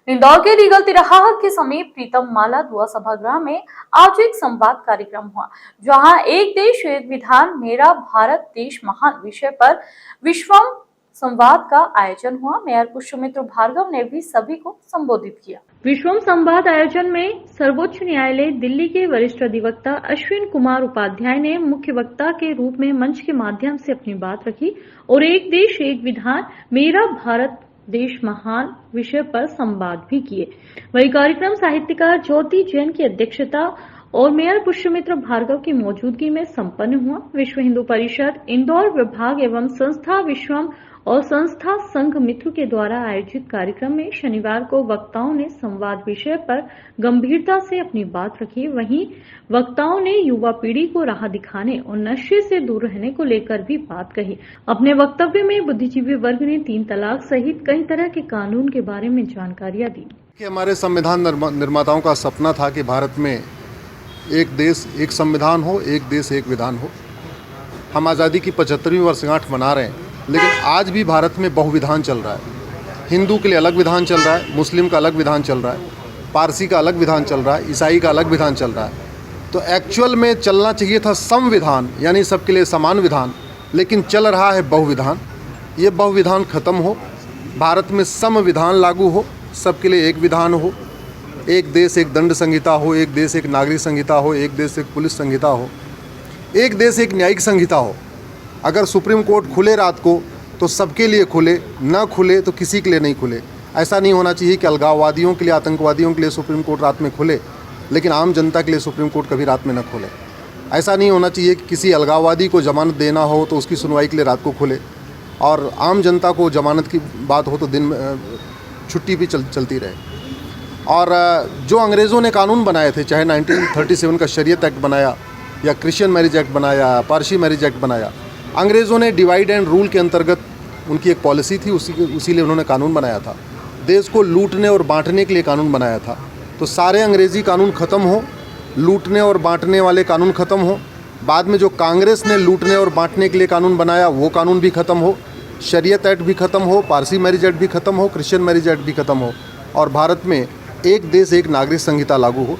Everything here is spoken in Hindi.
इंदौर के रीगल तिराहा के समीप प्रीतम माला दुआ सभागृह में आज एक संवाद कार्यक्रम हुआ, जहां एक देश एक विधान मेरा भारत देश महान विषय पर विश्वम संवाद का आयोजन हुआ। मेयर पुष्यमित्र भार्गव ने भी सभी को संबोधित किया। विश्वम संवाद आयोजन में सर्वोच्च न्यायालय दिल्ली के वरिष्ठ अधिवक्ता अश्विन कुमार उपाध्याय ने मुख्य वक्ता के रूप में मंच के माध्यम से अपनी बात रखी और एक देश एक विधान मेरा भारत देश महान विषय पर संवाद भी किए। वही कार्यक्रम साहित्यकार ज्योति जैन की अध्यक्षता और मेयर पुष्यमित्र भार्गव की मौजूदगी में संपन्न हुआ। विश्व हिंदू परिषद इंदौर विभाग एवं संस्था विश्वम और संस्था संघ मित्र के द्वारा आयोजित कार्यक्रम में शनिवार को वक्ताओं ने संवाद विषय पर गंभीरता से अपनी बात रखी। वहीं वक्ताओं ने युवा पीढ़ी को राह दिखाने और नशे से दूर रहने को लेकर भी बात कही। अपने वक्तव्य में बुद्धिजीवी वर्ग ने 3 तलाक सहित कई तरह के कानून के बारे में जानकारियां दी। हमारे संविधान निर्माताओं का सपना था कि भारत में एक देश एक संविधान हो, एक देश एक विधान हो। हम आज़ादी की 75वीं वर्षगांठ मना रहे हैं, लेकिन आज भी भारत में बहुविधान चल रहा है। हिंदू के लिए अलग विधान चल रहा है, मुस्लिम का अलग विधान चल रहा है, पारसी का अलग विधान चल रहा है, ईसाई का अलग विधान चल रहा है। तो एक्चुअल में चलना चाहिए था संविधान, यानी सबके लिए समान विधान, लेकिन चल रहा है बहुविधान। ये बहुविधान खत्म हो, भारत में संविधान लागू हो, सबके लिए एक विधान हो, एक देश एक दंड संहिता हो, एक देश एक नागरिक संहिता हो, एक देश एक पुलिस संहिता हो, एक देश एक न्यायिक संहिता हो। अगर सुप्रीम कोर्ट खुले रात को तो सबके लिए खुले, ना खुले तो किसी के लिए नहीं खुले। ऐसा नहीं होना चाहिए कि अलगाववादियों के लिए, आतंकवादियों के लिए सुप्रीम कोर्ट रात में खुले, लेकिन आम जनता के लिए सुप्रीम कोर्ट कभी रात में न खोले। ऐसा नहीं होना चाहिए कि किसी अलगाववादी को जमानत देना हो तो उसकी सुनवाई के लिए रात को खुले, और आम जनता को जमानत की बात हो तो दिन में छुट्टी भी चलती रहे। और जो अंग्रेज़ों ने कानून बनाए थे, चाहे 1937 का शरीयत एक्ट बनाया या क्रिश्चियन मैरिज एक्ट बनाया, पारसी मैरिज एक्ट बनाया, अंग्रेज़ों ने डिवाइड एंड रूल के अंतर्गत उनकी एक पॉलिसी थी, उसी लिए उन्होंने कानून बनाया था। देश को लूटने और बांटने के लिए कानून बनाया था। तो सारे अंग्रेज़ी कानून ख़त्म हो, लूटने और बांटने वाले कानून ख़त्म हो। बाद में जो कांग्रेस ने लूटने और बांटने के लिए कानून बनाया, वो कानून भी ख़त्म हो, शरीयत एक्ट भी ख़त्म हो, पारसी मैरिज एक्ट भी ख़त्म हो, क्रिश्चियन मैरिज एक्ट भी ख़त्म हो, और भारत में एक देश एक नागरिक संहिता लागू हो।